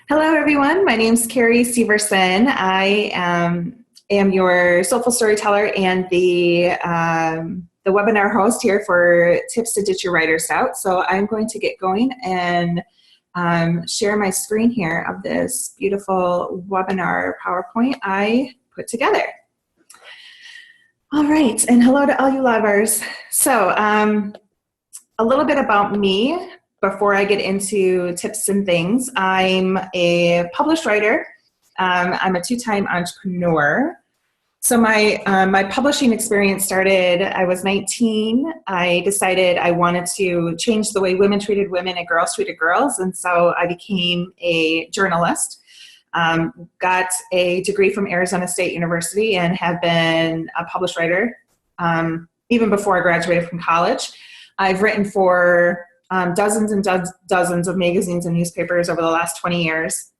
Hello, everyone. My name is Carrie Severson. I am your soulful storyteller and the webinar host here for Tips to Ditch Your Writer's Doubt. So I'm going to get going and share my screen here of this beautiful webinar PowerPoint I put together. All right, and hello to all you lovers. So a little bit about me. Before I get into tips and things, I'm a published writer. I'm a two-time entrepreneur. So my publishing experience started, I was 19. I decided I wanted to change the way women treated women and girls treated girls. And so I became a journalist, got a degree from Arizona State University, and have been a published writer even before I graduated from college. I've written for dozens and dozens of magazines and newspapers over the last 20 years.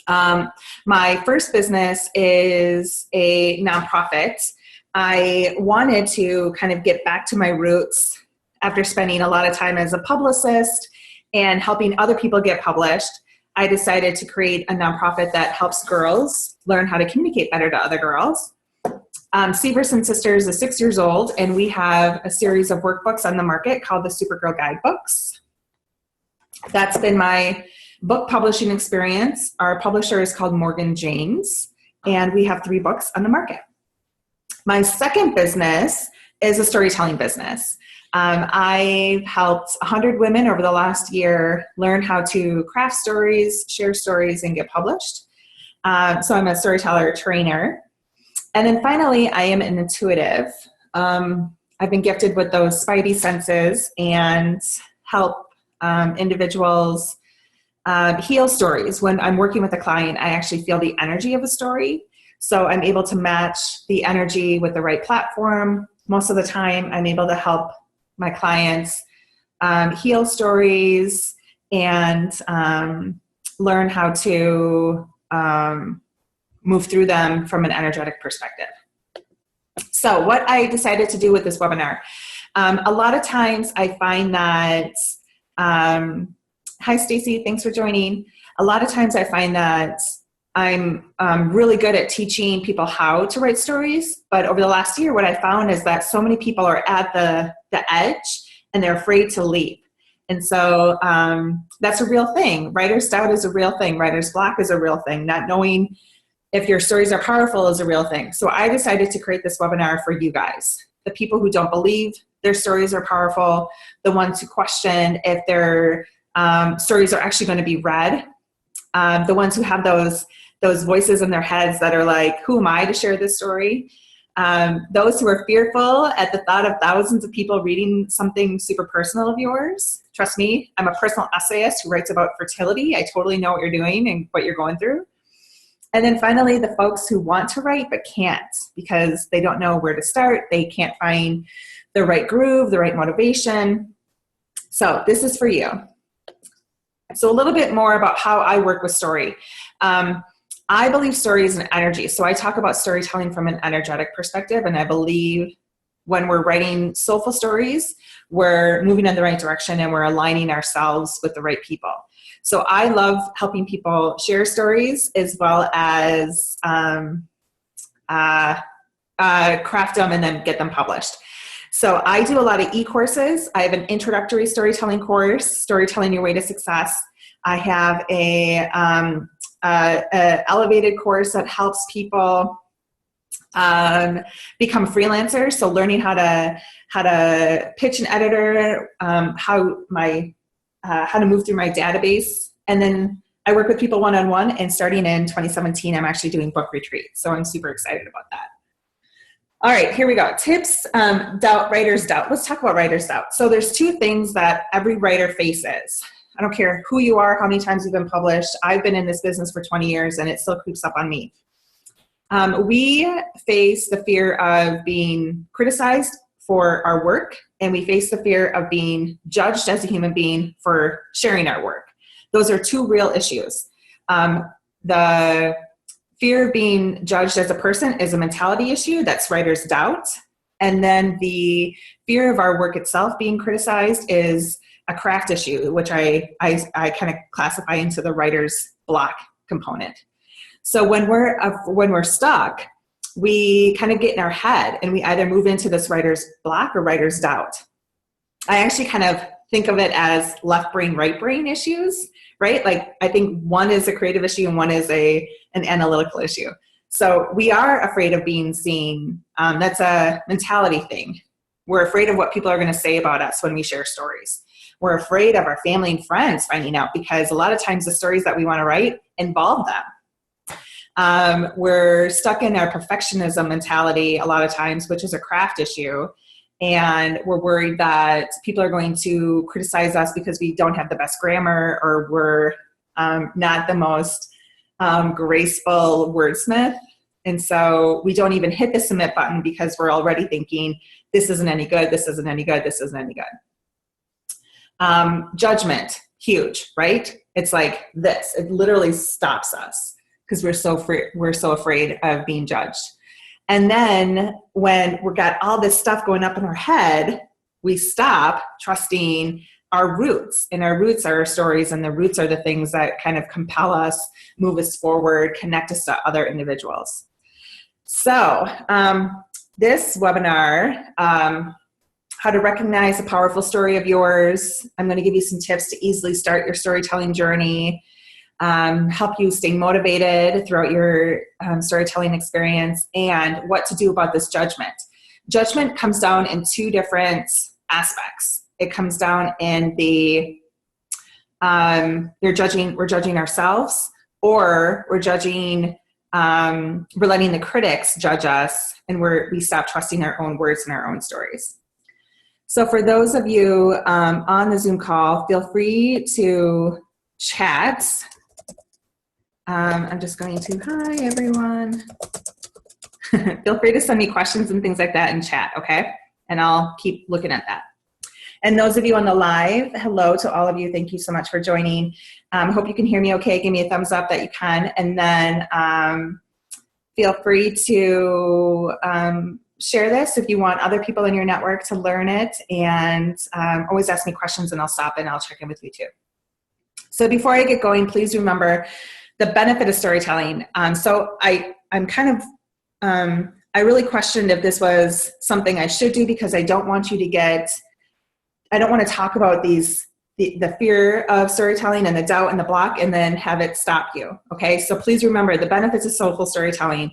My first business is a nonprofit. I wanted to kind of get back to my roots after spending a lot of time as a publicist and helping other people get published. I decided to create a nonprofit that helps girls learn how to communicate better to other girls. Severson Sisters is 6 years old, and we have a series of workbooks on the market called the Supergirl Guidebooks. That's been my book publishing experience. Our publisher is called Morgan James, and we have 3 books on the market. My second business is a storytelling business. I've helped 100 women over the last year learn how to craft stories, share stories, and get published. So I'm a storyteller trainer. And then finally, I am an intuitive. I've been gifted with those spidey senses and help individuals heal stories. When I'm working with a client, I actually feel the energy of a story. So I'm able to match the energy with the right platform. Most of the time, I'm able to help my clients heal stories and learn how to move through them from an energetic perspective. So what I decided to do with this webinar, a lot of times I find that, hi Stacy, thanks for joining. A lot of times I find that I'm really good at teaching people how to write stories, but over the last year what I found is that so many people are at the edge and they're afraid to leap. And so that's a real thing. Writer's doubt is a real thing. Writer's block is a real thing. Not knowing if your stories are powerful is a real thing. So I decided to create this webinar for you guys, the people who don't believe their stories are powerful, the ones who question if their stories are actually going to be read, the ones who have those voices in their heads that are like, who am I to share this story? Those who are fearful at the thought of thousands of people reading something super personal of yours. Trust me, I'm a personal essayist who writes about fertility. I totally know what you're doing and what you're going through. And then finally, the folks who want to write but can't because they don't know where to start. They can't find the right groove, the right motivation. So this is for you. So a little bit more about how I work with story. I believe story is an energy. So I talk about storytelling from an energetic perspective, and I believe when we're writing soulful stories, we're moving in the right direction and we're aligning ourselves with the right people. So I love helping people share stories as well as craft them and then get them published. So I do a lot of e-courses. I have an introductory storytelling course, Storytelling Your Way to Success. I have a elevated course that helps people become freelancers. So learning how to pitch an editor, how to move through my database. And then I work with people one-on-one, and starting in 2017, I'm actually doing book retreats. So I'm super excited about that. All right, here we go. Tips, writer's doubt. Let's talk about writer's doubt. So there's 2 things that every writer faces. I don't care who you are, how many times you've been published. I've been in this business for 20 years and it still creeps up on me. We face the fear of being criticized for our work, and we face the fear of being judged as a human being for sharing our work. Those are 2 real issues. The fear of being judged as a person is a mentality issue. That's writer's doubt. And then the fear of our work itself being criticized is a craft issue, which I kind of classify into the writer's block component. So when we're stuck, we kind of get in our head and we either move into this writer's block or writer's doubt. I actually kind of think of it as left brain, right brain issues, right? Like I think one is a creative issue and one is an analytical issue. So we are afraid of being seen. That's a mentality thing. We're afraid of what people are going to say about us when we share stories. We're afraid of our family and friends finding out because a lot of times the stories that we want to write involve them. We're stuck in our perfectionism mentality a lot of times, which is a craft issue. And we're worried that people are going to criticize us because we don't have the best grammar or we're not the most graceful wordsmith. And so we don't even hit the submit button because we're already thinking, this isn't any good, this isn't any good, this isn't any good. Judgment, huge, right? It's like this. It literally stops us because we're so afraid of being judged. And then when we've got all this stuff going up in our head, we stop trusting our roots. And our roots are our stories, and the roots are the things that kind of compel us, move us forward, connect us to other individuals. So this webinar, how to recognize a powerful story of yours. I'm going to give you some tips to easily start your storytelling journey, help you stay motivated throughout your storytelling experience, and what to do about this judgment. Judgment comes down in two different aspects. It comes down in the we're judging ourselves, or we're judging, we're letting the critics judge us, and we stop trusting our own words and our own stories. So for those of you on the Zoom call, feel free to chat. I'm just going to, hi everyone. Feel free to send me questions and things like that in chat, okay? And I'll keep looking at that. And those of you on the live, hello to all of you. Thank you so much for joining. Hope you can hear me okay. Give me a thumbs up that you can. And then feel free to share this if you want other people in your network to learn it. And always ask me questions and I'll stop and I'll check in with you too. So before I get going, please remember the benefit of storytelling. So I'm kind of, I really questioned if this was something I should do because I don't want you to I don't want to talk about the fear of storytelling and the doubt and the block and then have it stop you. Okay. So please remember the benefits of soulful storytelling.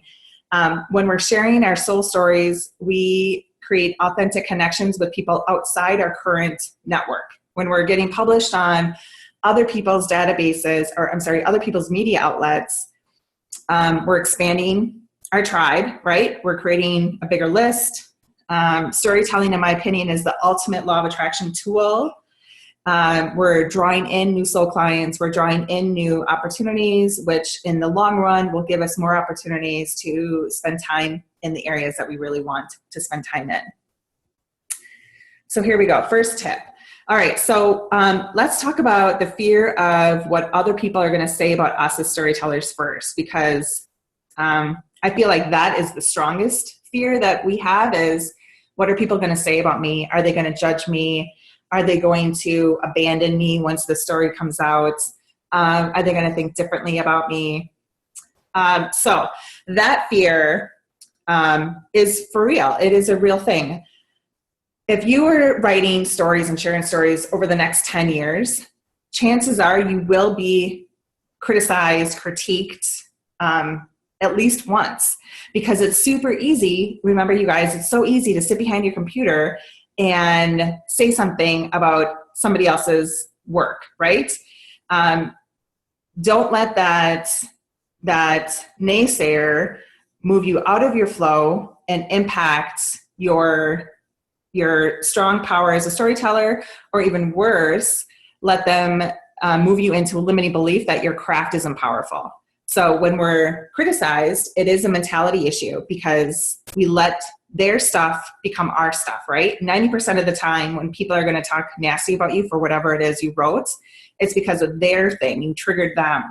When we're sharing our soul stories, we create authentic connections with people outside our current network. When we're getting published on other people's databases, or I'm sorry, other people's media outlets, we're expanding our tribe, right? We're creating a bigger list. Storytelling, in my opinion, is the ultimate law of attraction tool. We're drawing in new soul clients. We're drawing in new opportunities, which in the long run will give us more opportunities to spend time in the areas that we really want to spend time in. So here we go. First tip. All right. So let's talk about the fear of what other people are going to say about us as storytellers first, because I feel like that is the strongest fear that we have is, what are people going to say about me? Are they going to judge me? Are they going to abandon me once the story comes out? Are they going to think differently about me? So that fear is for real. It is a real thing. If you are writing stories and sharing stories over the next 10 years, chances are you will be criticized, critiqued, at least once, because it's super easy. Remember, you guys, it's so easy to sit behind your computer and say something about somebody else's work, right? Don't let that naysayer move you out of your flow and impact your strong power as a storyteller, or even worse, let them move you into a limiting belief that your craft isn't powerful. So when we're criticized, it is a mentality issue because we let their stuff become our stuff, right? 90% of the time when people are going to talk nasty about you for whatever it is you wrote, it's because of their thing. You triggered them.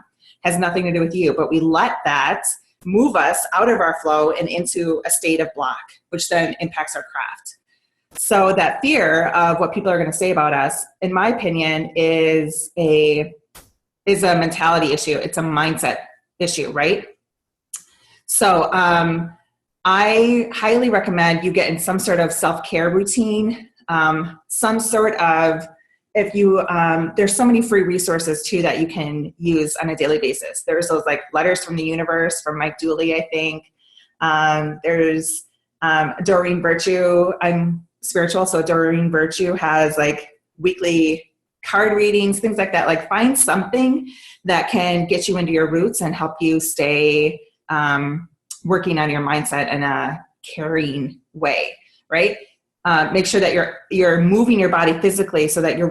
Has nothing to do with you. But we let that move us out of our flow and into a state of block, which then impacts our craft. So that fear of what people are going to say about us, in my opinion, is a mentality issue. It's a mindset issue, right? So I highly recommend you get in some sort of self-care routine, some sort of, if you, there's so many free resources too that you can use on a daily basis. There's those like Letters from the Universe from Mike Dooley, I think. There's Doreen Virtue. I'm spiritual, so Doreen Virtue has like weekly card readings, things like that. Like find something that can get you into your roots and help you stay working on your mindset in a caring way, right? Make sure that you're moving your body physically so that you're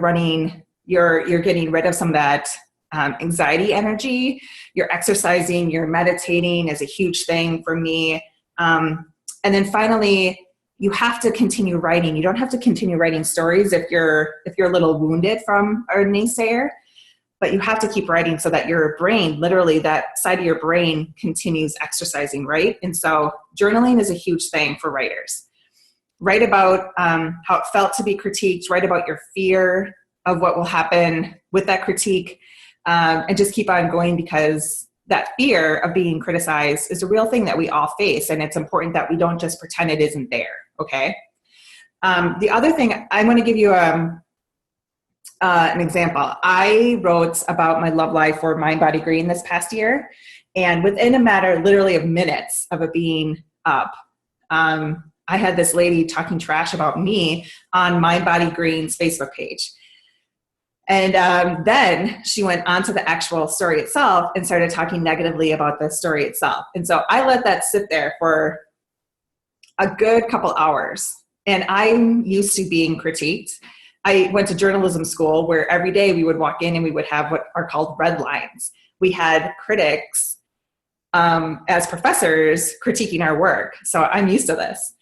getting rid of some of that anxiety energy. You're exercising, you're meditating is a huge thing for me. And then finally, you have to continue writing. You don't have to continue writing stories if you're a little wounded from a naysayer, but you have to keep writing so that your brain, literally that side of your brain, continues exercising, right? And so journaling is a huge thing for writers. Write about how it felt to be critiqued, write about your fear of what will happen with that critique, and just keep on going, because that fear of being criticized is a real thing that we all face, and it's important that we don't just pretend it isn't there, okay? The other thing, I want to give you an example. I wrote about my love life for Mind Body Green this past year, and within a matter literally of minutes of it being up, I had this lady talking trash about me on Mind Body Green's Facebook page. And then she went on to the actual story itself and started talking negatively about the story itself. And so I let that sit there for a good couple hours. And I'm used to being critiqued. I went to journalism school where every day we would walk in and we would have what are called red lines. We had critics as professors critiquing our work. So I'm used to this.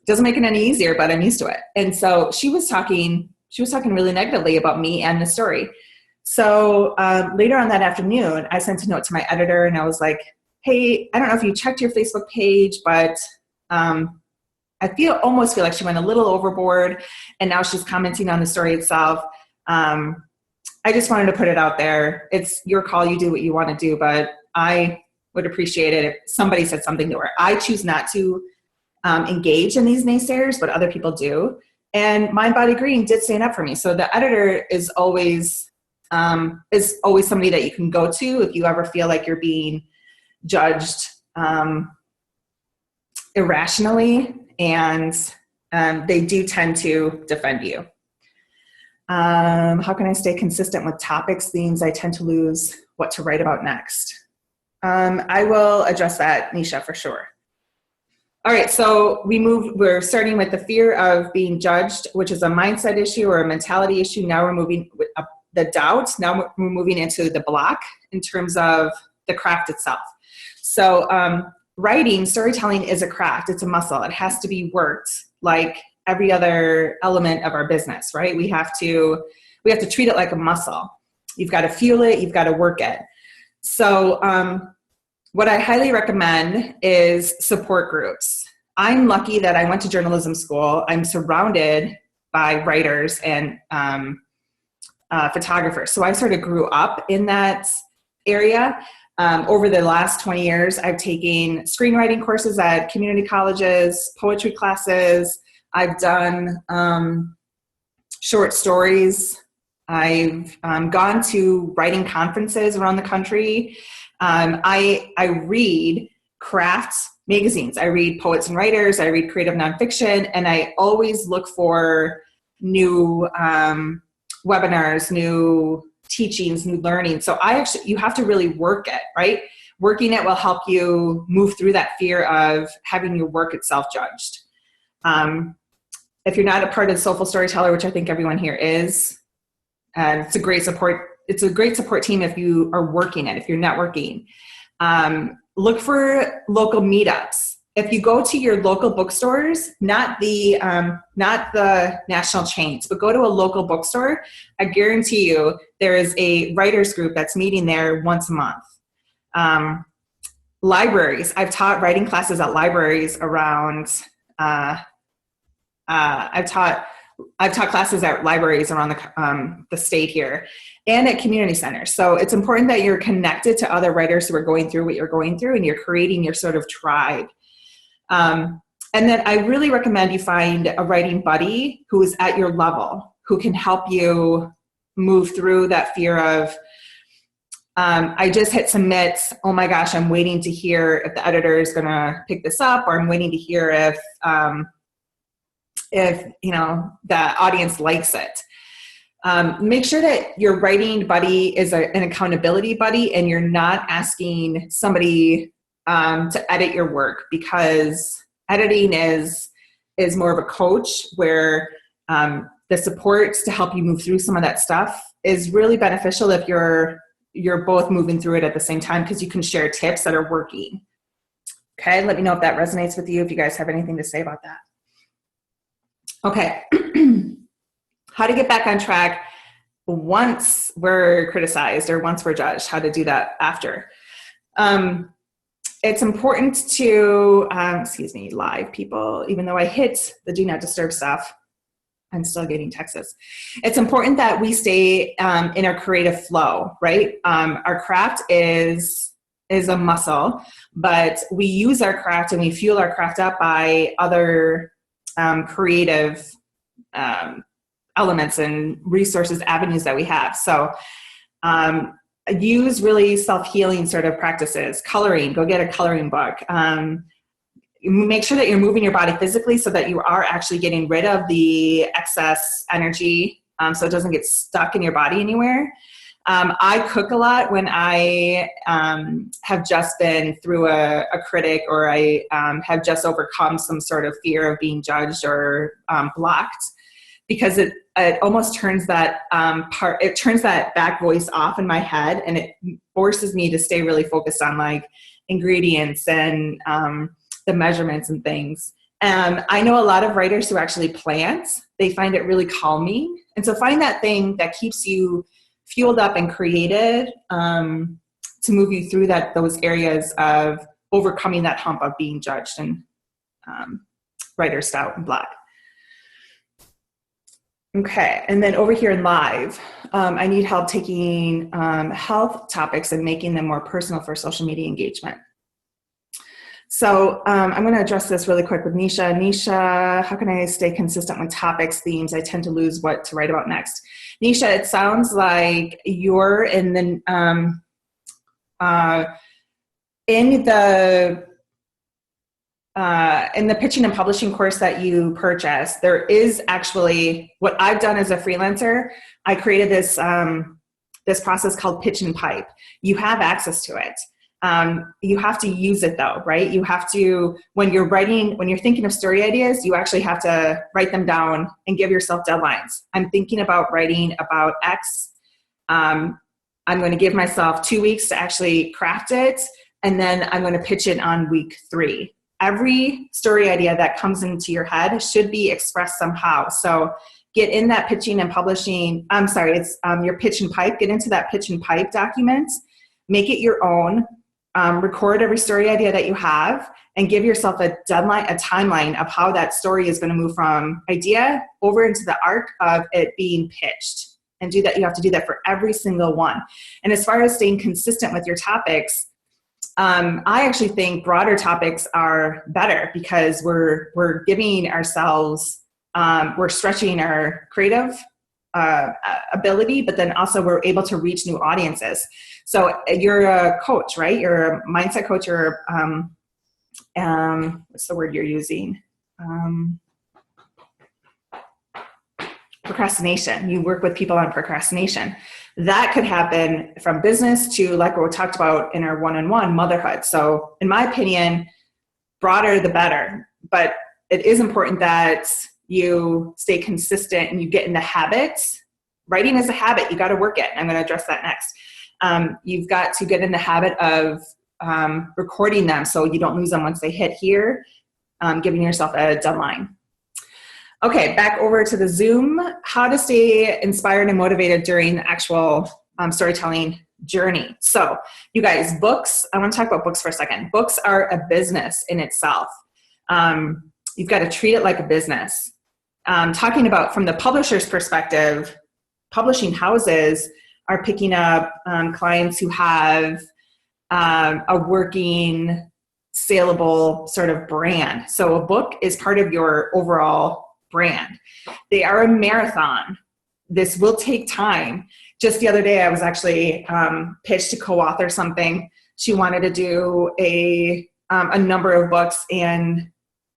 It doesn't make it any easier, but I'm used to it. And so she was talking really negatively about me and the story. So later on that afternoon, I sent a note to my editor and I was like, hey, I don't know if you checked your Facebook page, but I almost feel like she went a little overboard and now she's commenting on the story itself. I just wanted to put it out there. It's your call. You do what you want to do, but I would appreciate it if somebody said something to her. I choose not to engage in these naysayers, but other people do. And Mind Body Green did stand up for me. So the editor is always somebody that you can go to if you ever feel like you're being judged irrationally, and they do tend to defend you. How can I stay consistent with topics, themes? I tend to lose what to write about next. I will address that, Nisha, for sure. All right, so we're starting with the fear of being judged, which is a mindset issue or a mentality issue. Now we're moving with the doubt. Now we're moving into the block in terms of the craft itself. So writing, storytelling is a craft. It's a muscle. It has to be worked like every other element of our business, right? We have to treat it like a muscle. You've got to feel it. You've got to work it. So what I highly recommend is support groups. I'm lucky that I went to journalism school. I'm surrounded by writers and photographers. So I sort of grew up in that area. Over the last 20 years, I've taken screenwriting courses at community colleges, poetry classes. I've done short stories. I've gone to writing conferences around the country. I read craft magazines. I read Poets and Writers. I read creative nonfiction, and I always look for new webinars, new teachings, new learning. So you have to really work it, right? Working it will help you move through that fear of having your work itself judged. If you're not a part of Soulful Storyteller, which I think everyone here is, it's a great support. It's a great support team if you are working it, if you're networking. Look for local meetups. If you go to your local bookstores, not the national chains, but go to a local bookstore, I guarantee you there is a writers group that's meeting there once a month. Libraries. I've taught writing classes at libraries around I've taught classes at libraries around the state here and at community centers. So it's important that you're connected to other writers who are going through what you're going through, and you're creating your sort of tribe. And then I really recommend you find a writing buddy who is at your level, who can help you move through that fear of, I just hit submit, oh my gosh, I'm waiting to hear if the editor is going to pick this up, or I'm waiting to hear if the audience likes it. Make sure that your writing buddy is an accountability buddy, and you're not asking somebody to edit your work, because editing is more of a coach, where the supports to help you move through some of that stuff is really beneficial if you're both moving through it at the same time, because you can share tips that are working. Okay, let me know if that resonates with you, if you guys have anything to say about that. Okay, how to get back on track once we're criticized or once we're judged, how to do that after. It's important to, live people, even though I hit the do not disturb stuff, I'm still getting texts. It's important that we stay in our creative flow, right? Our craft is a muscle, but we use our craft and we fuel our craft up by other creative elements and resources, avenues that we have. So use really self-healing sort of practices. Coloring, go get a coloring book. Make sure that you're moving your body physically so that you are actually getting rid of the excess energy, so it doesn't get stuck in your body anywhere. I cook a lot when I have just been through a critic, or I have just overcome some sort of fear of being judged or blocked, because it almost turns that turns that back voice off in my head, and it forces me to stay really focused on like ingredients and the measurements and things. And I know a lot of writers who actually plant, they find it really calming. And so find that thing that keeps you fueled up and created to move you through those areas of overcoming that hump of being judged and writer stout and black. Okay, and then over here in live, I need help taking health topics and making them more personal for social media engagement. So I'm going to address this really quick with Nisha. Nisha, how can I stay consistent with topics, themes? I tend to lose what to write about next. Nisha, it sounds like you're in the pitching and publishing course that you purchased. There is actually, what I've done as a freelancer, I created this process called pitch and pipe. You have access to it. You have to use it though, right? You have to, when you're thinking of story ideas, you actually have to write them down and give yourself deadlines. I'm thinking about writing about X. I'm going to give myself 2 weeks to actually craft it, and then I'm going to pitch it on week 3. Every story idea that comes into your head should be expressed somehow. So get in that pitching and publishing, it's your pitch and pipe, get into that pitch and pipe document, make it your own. Record every story idea that you have, and give yourself a deadline, a timeline of how that story is going to move from idea over into the arc of it being pitched. And do that. You have to do that for every single one. And as far as staying consistent with your topics, I actually think broader topics are better, because we're giving ourselves, we're stretching our creative ability, but then also we're able to reach new audiences. So you're a coach, right? You're a mindset coach, or what's the word you're using? Procrastination. You work with people on procrastination. That could happen from business to, like what we talked about in our one-on-one, motherhood. So in my opinion, broader the better, but it is important that you stay consistent and you get in the habit. Writing is a habit. You got to work it. I'm going to address that next. You've got to get in the habit of recording them so you don't lose them once they hit here, giving yourself a deadline. Okay, back over to the Zoom. How to stay inspired and motivated during the actual storytelling journey. So you guys, books, I want to talk about books for a second. Books are a business in itself. You've got to treat it like a business. talking about from the publisher's perspective, publishing houses are picking up clients who have a working, saleable sort of brand. So a book is part of your overall brand. They are a marathon. This will take time. Just the other day, I was actually pitched to co-author something. She wanted to do a number of books. And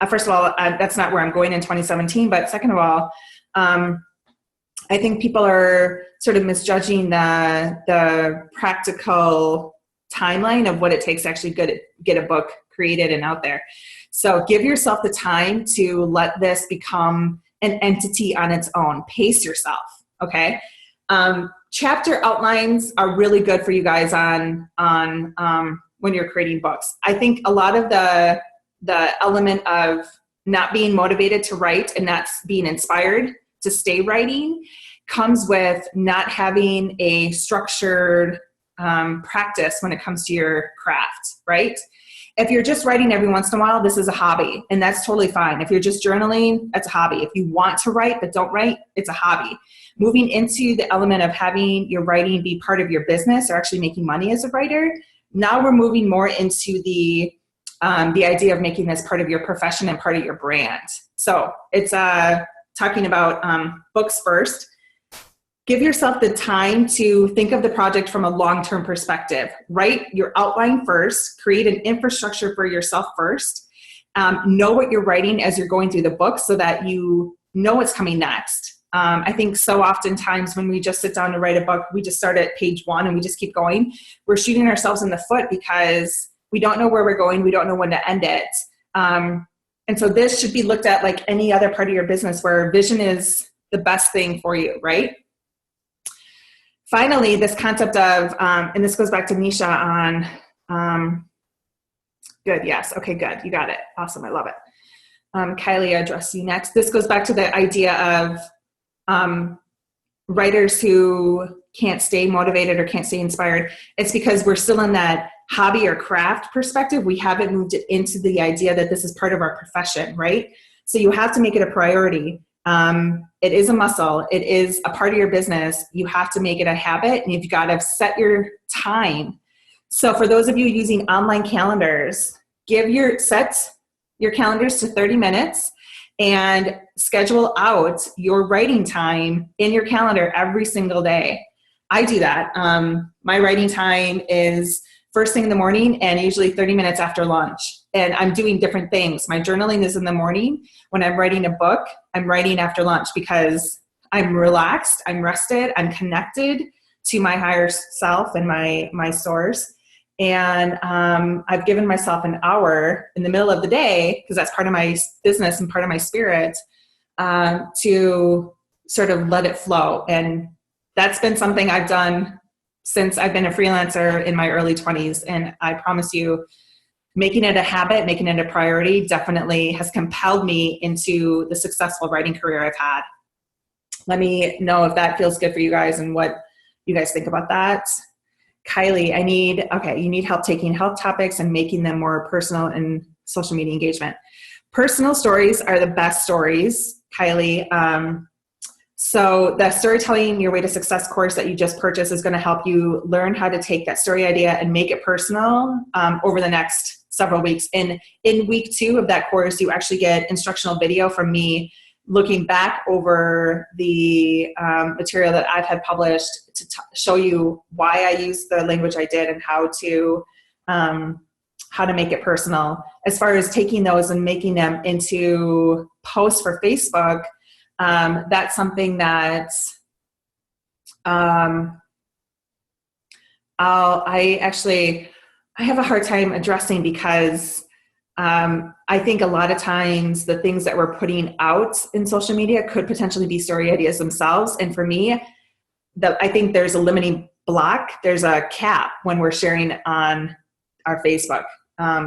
first of all, that's not where I'm going in 2017. But second of all, I think people are sort of misjudging the practical timeline of what it takes to actually get a book created and out there. So give yourself the time to let this become an entity on its own. Pace yourself, okay? Chapter outlines are really good for you guys on when you're creating books. I think a lot of the element of not being motivated to write and not being inspired to stay writing comes with not having a structured practice when it comes to your craft, right? If you're just writing every once in a while, this is a hobby, and that's totally fine. If you're just journaling, that's a hobby. If you want to write but don't write, it's a hobby. Moving into the element of having your writing be part of your business or actually making money as a writer, now we're moving more into the idea of making this part of your profession and part of your brand. So it's talking about books first. Give yourself the time to think of the project from a long-term perspective. Write your outline first, create an infrastructure for yourself first, know what you're writing as you're going through the book so that you know what's coming next. I think so oftentimes when we just sit down to write a book, we just start at page 1 and we just keep going. We're shooting ourselves in the foot because we don't know where we're going. We don't know when to end it. And so this should be looked at like any other part of your business where vision is the best thing for you, right? Finally, this concept of, and this goes back to Nisha on, good, yes, okay, good, you got it, awesome, I love it. Kylie, I'll address you next. This goes back to the idea of writers who can't stay motivated or can't stay inspired. It's because we're still in that hobby or craft perspective. We haven't moved it into the idea that this is part of our profession, right? So you have to make it a priority. It is a muscle. It is a part of your business. You have to make it a habit, and you've got to set your time. So for those of you using online calendars, set your calendars to 30 minutes and schedule out your writing time in your calendar every single day. I do that. My writing time is first thing in the morning and usually 30 minutes after lunch. And I'm doing different things. My journaling is in the morning. When I'm writing a book, I'm writing after lunch because I'm relaxed, I'm rested, I'm connected to my higher self and my source. And I've given myself an hour in the middle of the day, because that's part of my business and part of my spirit, to sort of let it flow. And that's been something I've done since I've been a freelancer in my early 20s. And I promise you, making it a habit, making it a priority definitely has compelled me into the successful writing career I've had. Let me know if that feels good for you guys and what you guys think about that. Kylie, you need help taking health topics and making them more personal in social media engagement. Personal stories are the best stories, Kylie. So the Storytelling Your Way to Success course that you just purchased is going to help you learn how to take that story idea and make it personal over the next several weeks. And in week 2 of that course, you actually get instructional video from me looking back over the material that I've had published to show you why I used the language I did and how to make it personal. As far as taking those and making them into posts for Facebook, that's something that I have a hard time addressing because I think a lot of times the things that we're putting out in social media could potentially be story ideas themselves. And for me, I think there's a limiting block. There's a cap when we're sharing on our Facebook.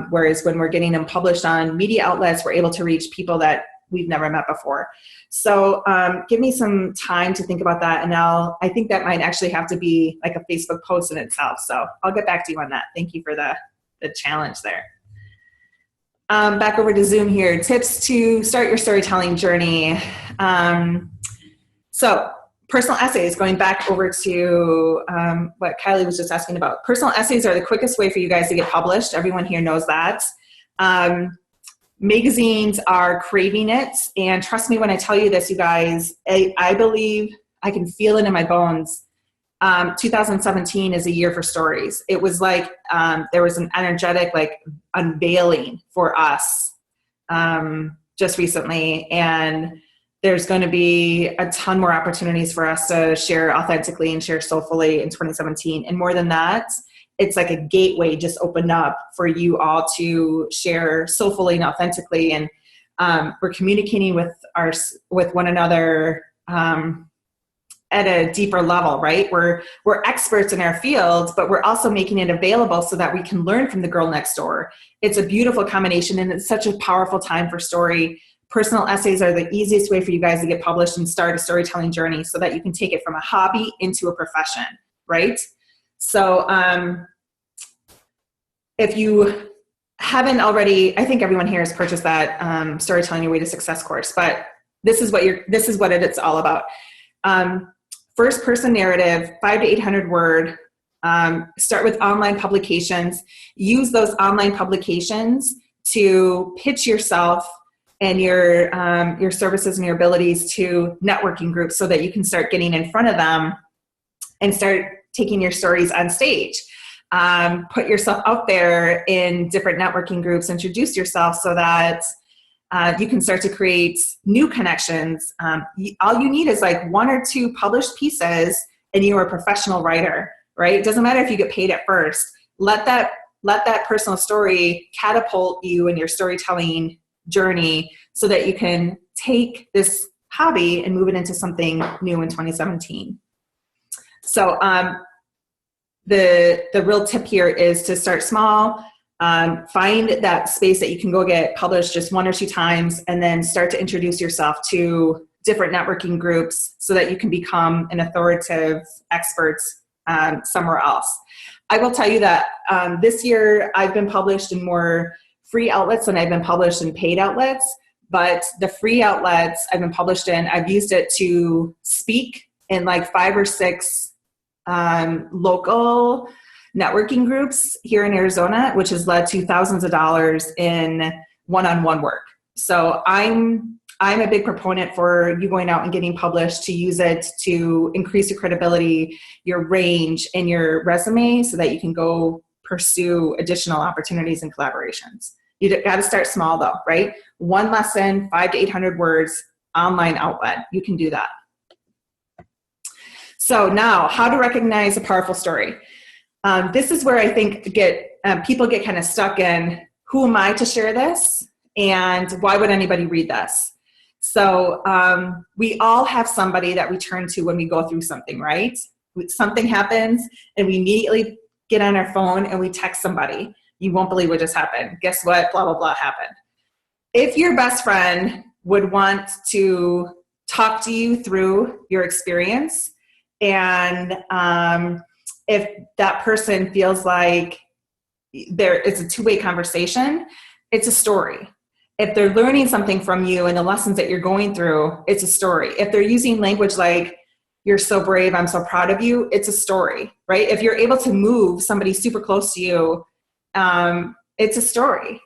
Whereas when we're getting them published on media outlets, we're able to reach people that we've never met before. So give me some time to think about that. And I think that might actually have to be like a Facebook post in itself. So I'll get back to you on that. Thank you for the challenge there. Back over to Zoom here. Tips to start your storytelling journey. So personal essays, going back over to what Kylie was just asking about. Personal essays are the quickest way for you guys to get published. Everyone here knows that. Magazines are craving it. And trust me when I tell you this, you guys, I believe, I can feel it in my bones. 2017 is a year for stories. It was like there was an energetic unveiling for us just recently, and there's going to be a ton more opportunities for us to share authentically and share soulfully in 2017. And more than that, it's like a gateway just opened up for you all to share soulfully and authentically, and we're communicating with one another at a deeper level, right? We're experts in our field, but we're also making it available so that we can learn from the girl next door. It's a beautiful combination, and it's such a powerful time for story. Personal essays are the easiest way for you guys to get published and start a storytelling journey so that you can take it from a hobby into a profession, right? So if you haven't already, I think everyone here has purchased that Storytelling Your Way to Success course, but this is what it's all about. First person narrative, 500 to 800 word. Start with online publications. Use those online publications to pitch yourself and your services and your abilities to networking groups so that you can start getting in front of them and start taking your stories on stage. Put yourself out there in different networking groups, introduce yourself so that you can start to create new connections. All you need is like 1 or 2 published pieces and you're a professional writer, right? It doesn't matter if you get paid at first. Let that personal story catapult you in your storytelling journey so that you can take this hobby and move it into something new in 2017. So the real tip here is to start small. Find that space that you can go get published just 1 or 2 times, and then start to introduce yourself to different networking groups so that you can become an authoritative expert somewhere else. I will tell you that this year I've been published in more free outlets than I've been published in paid outlets, but the free outlets I've been published in, I've used it to speak in like 5 or 6 local networking groups here in Arizona, which has led to thousands of dollars in one-on-one work. So I'm a big proponent for you going out and getting published, to use it to increase your credibility, your range, and your resume so that you can go pursue additional opportunities and collaborations. You got to start small though, right? 1 lesson, 500 to 800 words, online outlet. You can do that. So now, how to recognize a powerful story. This is where I think people get kind of stuck in, who am I to share this? And why would anybody read this? So we all have somebody that we turn to when we go through something, right? Something happens and we immediately get on our phone and we text somebody. You won't believe what just happened. Guess what? Blah, blah, blah happened. If your best friend would want to talk to you through your experience, and if that person feels like it's a two-way conversation, it's a story. If they're learning something from you and the lessons that you're going through, it's a story. If they're using language like, you're so brave, I'm so proud of you, it's a story, right? If you're able to move somebody super close to you, it's a story.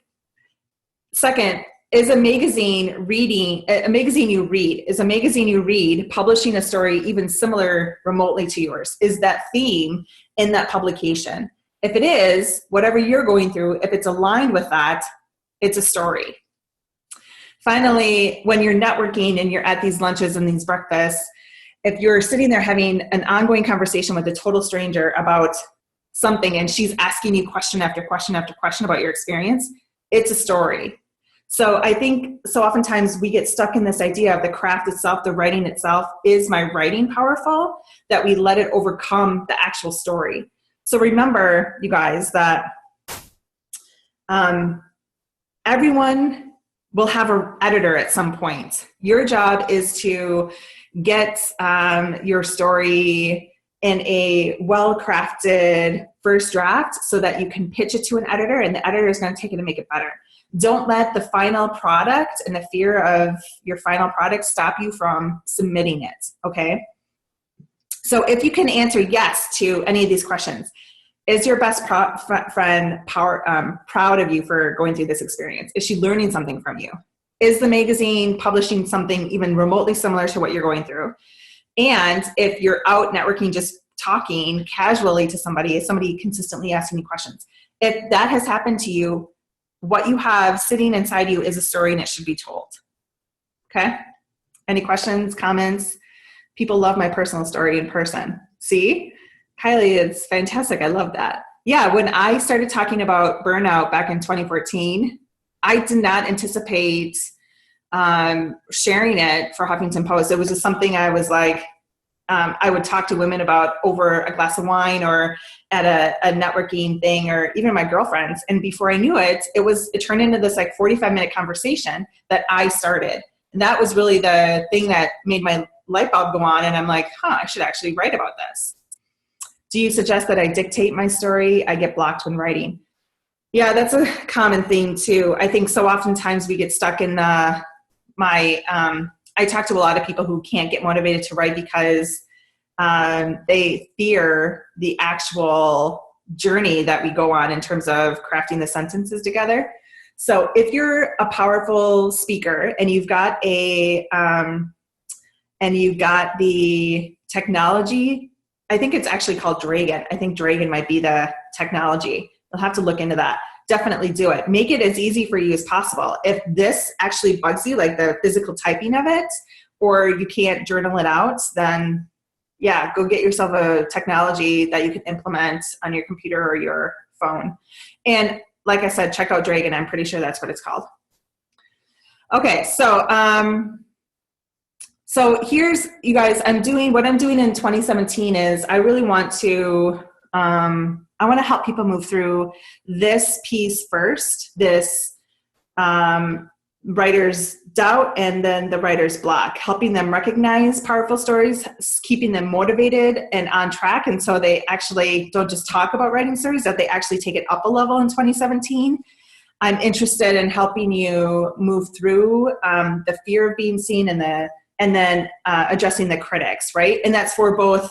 Second, is a magazine you read, publishing a story even similar remotely to yours? Is that theme in that publication? If it is, whatever you're going through, if it's aligned with that, it's a story. Finally, when you're networking and you're at these lunches and these breakfasts, if you're sitting there having an ongoing conversation with a total stranger about something and she's asking you question after question after question about your experience, it's a story. So I think so oftentimes we get stuck in this idea of the craft itself, the writing itself. Is my writing powerful? That we let it overcome the actual story. So remember, you guys, that everyone will have an editor at some point. Your job is to get your story in a well-crafted first draft so that you can pitch it to an editor, and the editor is going to take it and make it better. Don't let the final product and the fear of your final product stop you from submitting it, okay? So if you can answer yes to any of these questions, is your best friend proud of you for going through this experience? Is she learning something from you? Is the magazine publishing something even remotely similar to what you're going through? And if you're out networking, just talking casually to somebody, is somebody consistently asking you questions? If that has happened to you, what you have sitting inside you is a story and it should be told. Okay? Any questions, comments? People love my personal story in person. See? Kylie, it's fantastic. I love that. Yeah, when I started talking about burnout back in 2014, I did not anticipate sharing it for Huffington Post. It was just something I was like, I would talk to women about over a glass of wine or at a networking thing, or even my girlfriends. And before I knew it, it turned into this like 45-minute conversation that I started. And that was really the thing that made my light bulb go on. And I'm like, I should actually write about this. Do you suggest that I dictate my story? I get blocked when writing. Yeah, that's a common theme too. I think so oftentimes we get stuck in I talk to a lot of people who can't get motivated to write because they fear the actual journey that we go on in terms of crafting the sentences together. So if you're a powerful speaker and you've got the technology, I think it's actually called Dragon. I think Dragon might be the technology. You'll have to look into that. Definitely do it. Make it as easy for you as possible. If this actually bugs you, like the physical typing of it, or you can't journal it out, then yeah, go get yourself a technology that you can implement on your computer or your phone. And like I said, check out Dragon. I'm pretty sure that's what it's called. Okay, so here's, you guys, what I'm doing in 2017 is I really want to, I want to help people move through this piece first, this writer's doubt and then the writer's block, helping them recognize powerful stories, keeping them motivated and on track. And so they actually don't just talk about writing stories, that they actually take it up a level in 2017. I'm interested in helping you move through the fear of being seen and then addressing the critics, right? And that's for both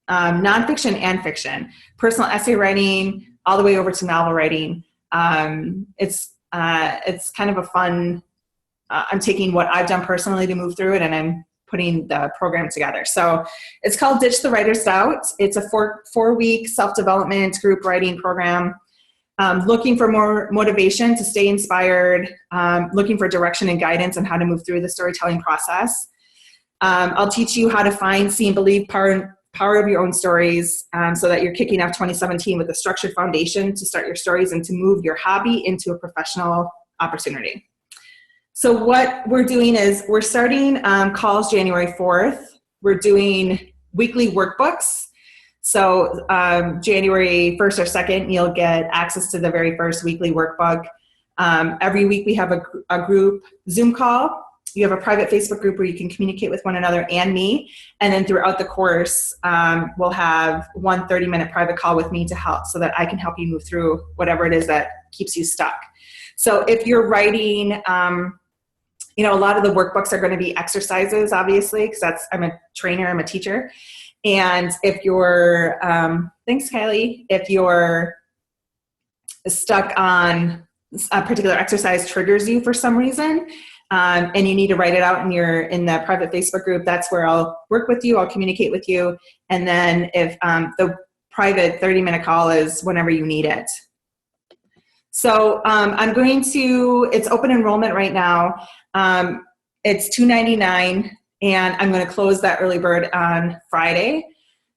nonfiction and fiction, personal essay writing, all the way over to novel writing. It's kind of a fun, I'm taking what I've done personally to move through it and I'm putting the program together. So it's called Ditch the Writer's Doubt. It's a four-week self-development group writing program. Looking for more motivation to stay inspired, looking for direction and guidance on how to move through the storytelling process. I'll teach you how to find, see, and believe power of your own stories, so that you're kicking off 2017 with a structured foundation to start your stories and to move your hobby into a professional opportunity. So what we're doing is we're starting calls January 4th. We're doing weekly workbooks. So January 1st or 2nd, you'll get access to the very first weekly workbook. Every week we have a group Zoom call. You have a private Facebook group where you can communicate with one another and me. And then throughout the course, we'll have one 30-minute private call with me to help so that I can help you move through whatever it is that keeps you stuck. So if you're writing, a lot of the workbooks are going to be exercises, obviously, because I'm a trainer, I'm a teacher. And if you're, thanks, Kylie, if you're stuck on a particular exercise triggers you for some reason, and you need to write it out and you're in the private Facebook group, that's where I'll work with you, I'll communicate with you. And then if the private 30-minute call is whenever you need it. So it's open enrollment right now. It's $299. And I'm going to close that early bird on Friday.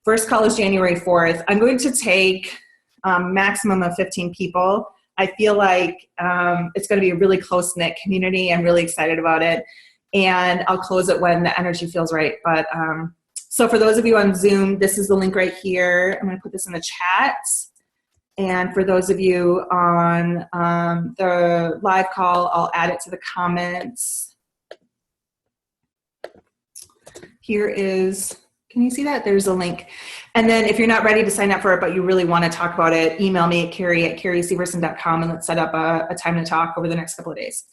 First call is January 4th. I'm going to take maximum of 15 people. I feel like it's going to be a really close-knit community. I'm really excited about it. And I'll close it when the energy feels right. But so for those of you on Zoom, this is the link right here. I'm going to put this in the chat. And for those of you on the live call, I'll add it to the comments. Here is, Can you see that? There's a link. And then if you're not ready to sign up for it, but you really want to talk about it, email me at carrie@carrieseverson.com and let's set up a time to talk over the next couple of days.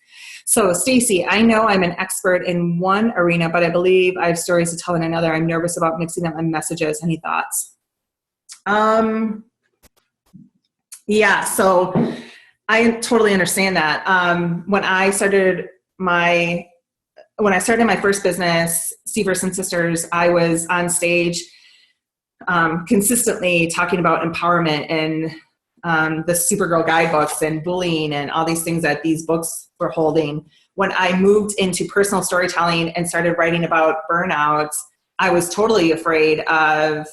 So Stacy, I know I'm an expert in one arena, but I believe I have stories to tell in another. I'm nervous about mixing up my messages. Any thoughts? Yeah, so I totally understand that. When I started my first business, Severson Sisters, I was on stage consistently talking about empowerment and the Supergirl guidebooks and bullying and all these things that these books were holding. When I moved into personal storytelling and started writing about burnouts, I was totally afraid of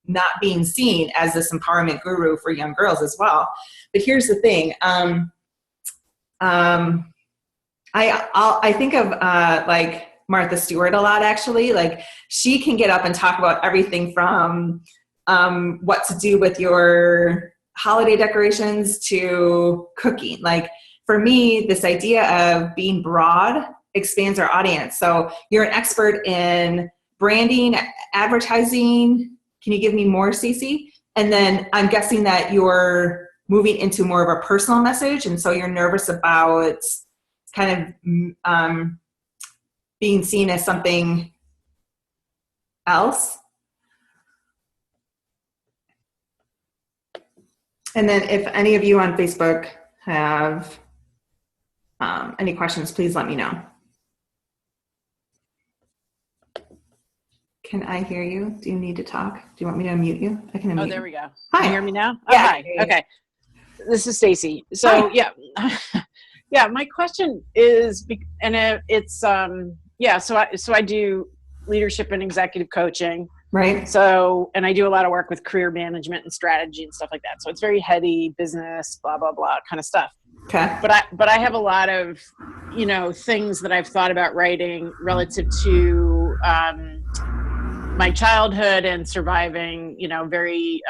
not being seen as this empowerment guru for young girls as well. But here's the thing. I think of like Martha Stewart a lot, actually. Like, she can get up and talk about everything from what to do with your holiday decorations to cooking. Like, for me, this idea of being broad expands our audience. So you're an expert in branding, advertising. Can you give me more, Cece? And then I'm guessing that you're moving into more of a personal message, and so you're nervous about kind of being seen as something else. And then if any of you on Facebook have any questions, please let me know. Can I hear you? Do you need to talk? Do you want me to unmute you? I can unmute. Oh, there we go. Hi. Can you hear me now? Yeah. Oh, hi. Okay. This is Stacy. So, hi. Yeah, my question is, so I do leadership and executive coaching. Right. So, and I do a lot of work with career management and strategy and stuff like that. So it's very heady business, blah, blah, blah kind of stuff. Okay. But I have a lot of, things that I've thought about writing relative to my childhood and surviving, very,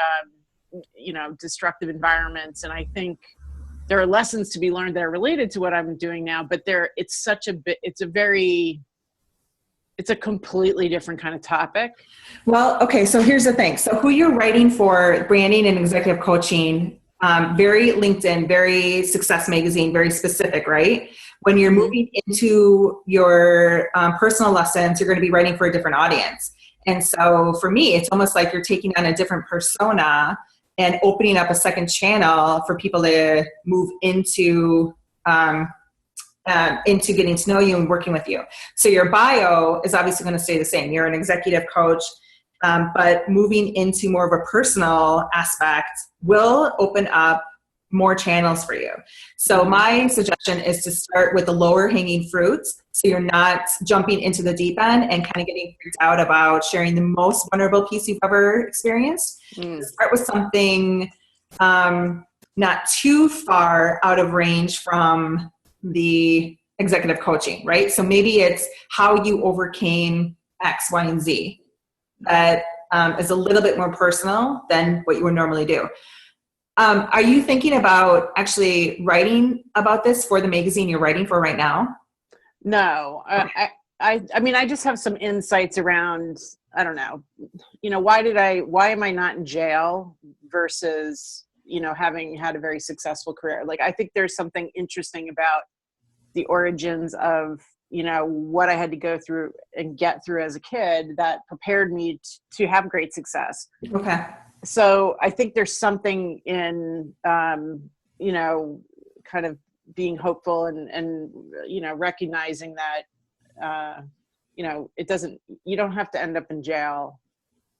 destructive environments. And I think there are lessons to be learned that are related to what I'm doing now, but it's a completely different kind of topic. Well, okay. So here's the thing. So who you're writing for, branding and executive coaching, very LinkedIn, very Success Magazine, very specific, right? When you're moving into your personal lessons, you're going to be writing for a different audience. And so for me, it's almost like you're taking on a different persona and opening up a second channel for people to move into getting to know you and working with you. So your bio is obviously going to stay the same. You're an executive coach, but moving into more of a personal aspect will open up more channels for you. So my suggestion is to start with the lower hanging fruits, so you're not jumping into the deep end and kind of getting freaked out about sharing the most vulnerable piece you've ever experienced. Start with something not too far out of range from the executive coaching, right? So maybe it's how you overcame X, Y, and Z. That is a little bit more personal than what you would normally do. Are you thinking about actually writing about this for the magazine you're writing for right now? No, okay. I just have some insights around, I don't know, why am I not in jail versus, having had a very successful career? Like, I think there's something interesting about the origins of, what I had to go through and get through as a kid that prepared me to have great success. Okay. So I think there's something in, kind of being hopeful and recognizing that, you don't have to end up in jail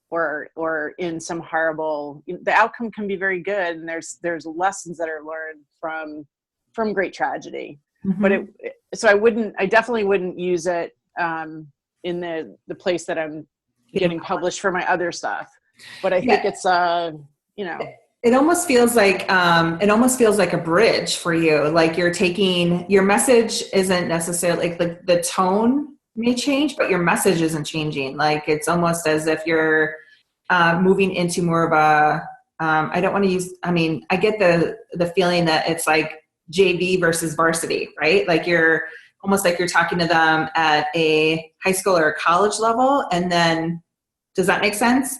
or in some horrible, the outcome can be very good. And there's lessons that are learned from great tragedy. Mm-hmm. But I definitely wouldn't use it in the place that I'm getting published for my other stuff. But I think it's it almost feels like a bridge for you. Like, you're taking, your message isn't necessarily like the tone may change, but your message isn't changing. Like, it's almost as if you're moving into more of a I get the feeling that it's like JV versus varsity, right? Like, you're almost like you're talking to them at a high school or a college level, and then Does that make sense?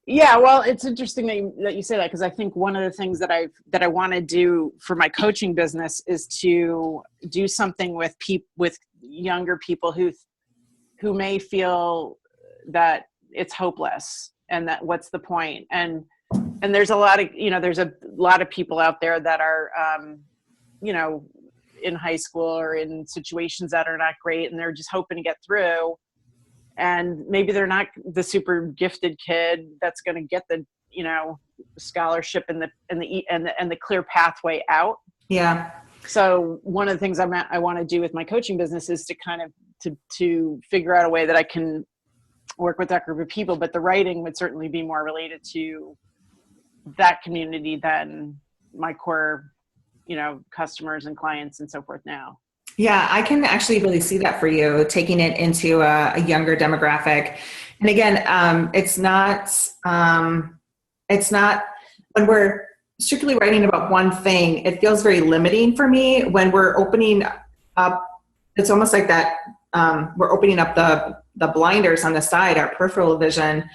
Yeah, well, it's interesting that you say that, because I think one of the things that I want to do for my coaching business is to do something with younger people who may feel that it's hopeless and that what's the point. And there's a lot of, there's a lot of people out there that are, in high school or in situations that are not great, and they're just hoping to get through. And maybe they're not the super gifted kid that's going to get the, scholarship and the clear pathway out. Yeah. So one of the things I want to do with my coaching business is to kind of to figure out a way that I can work with that group of people. But the writing would certainly be more related to that community than my core, customers and clients and so forth now. Yeah, I can actually really see that for you, taking it into a younger demographic. And again, it's not when we're strictly writing about one thing, it feels very limiting for me. When we're opening up, it's almost like that we're opening up the blinders on the side, our peripheral vision.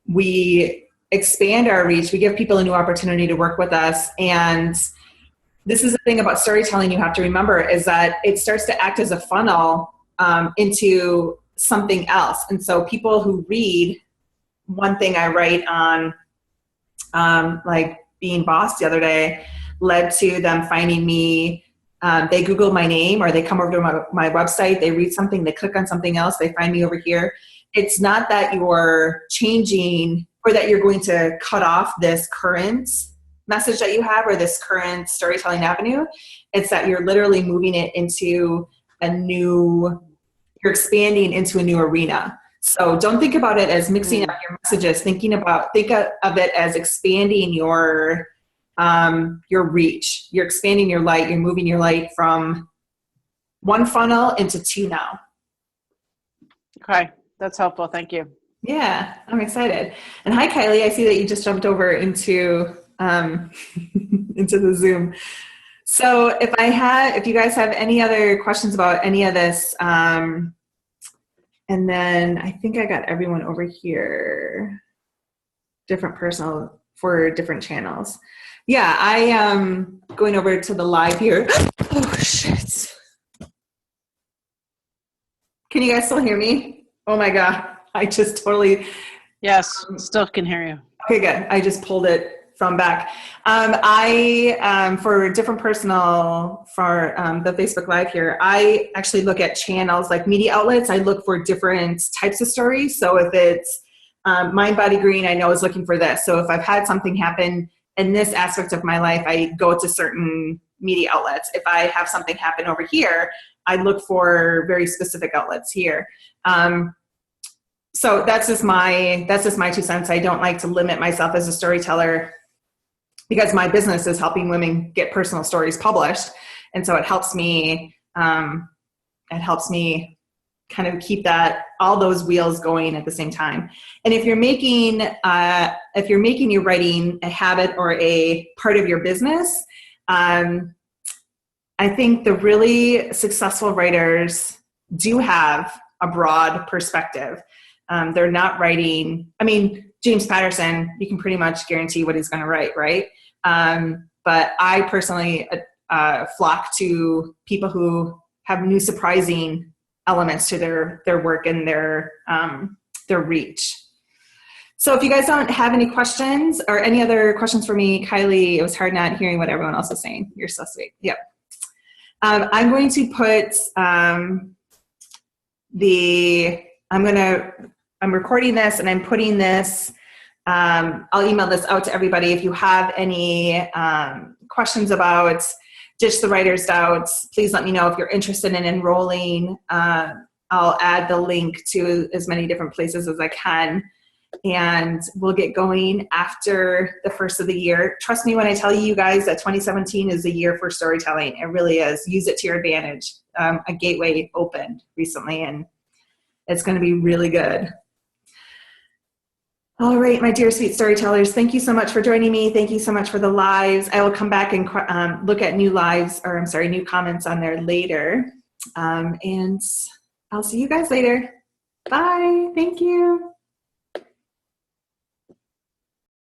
We expand our reach. We give people a new opportunity to work with us. And this is the thing about storytelling you have to remember, is that it starts to act as a funnel into something else. And so people who read one thing I write on, like being boss the other day, led to them finding me. They Google my name, or they come over to my website, they read something, they click on something else, they find me over here. It's not that you're changing or that you're going to cut off this current message that you have or this current storytelling avenue. It's that you're literally moving it into you're expanding into a new arena. So don't think about it as mixing up your messages. Think of it as expanding your reach. You're expanding your light. You're moving your light from one funnel into two now. Okay. That's helpful. Thank you. Yeah, I'm excited. And hi, Kylie. I see that you just jumped over into into the Zoom. So if you guys have any other questions about any of this, and then I think I got everyone over here, different personal for different channels. Yeah, I am going over to the live here. Oh, shit. Can you guys still hear me? Oh my God. I just totally. Yes, still can hear you. Okay, good. I just pulled it from back. For different personal, for the Facebook Live here, I actually look at channels like media outlets. I look for different types of stories. So if it's Mind, Body, Green, I know is looking for this. So if I've had something happen in this aspect of my life, I go to certain media outlets. If I have something happen over here, I look for very specific outlets here. So that's just my 2 cents. I don't like to limit myself as a storyteller, because my business is helping women get personal stories published. And so it helps me kind of keep all those wheels going at the same time. And if you're making your writing a habit or a part of your business, I think the really successful writers do have a broad perspective. They're not writing, James Patterson, you can pretty much guarantee what he's going to write, right? But I personally flock to people who have new surprising elements to their work and their reach. So if you guys don't have any questions or any other questions for me, Kylie, it was hard not hearing what everyone else is saying. You're so sweet. Yep. I'm going to put I'm recording this and I'm putting this, I'll email this out to everybody. If you have any questions about Ditch the Writer's Doubts, please let me know. If you're interested in enrolling, I'll add the link to as many different places as I can. And we'll get going after the first of the year. Trust me when I tell you guys that 2017 is a year for storytelling. It really is. Use it to your advantage. A gateway opened recently, and it's going to be really good. All right, my dear sweet storytellers, thank you so much for joining me. Thank you so much for the lives. I will come back and look at new comments on there later. And I'll see you guys later. Bye. Thank you.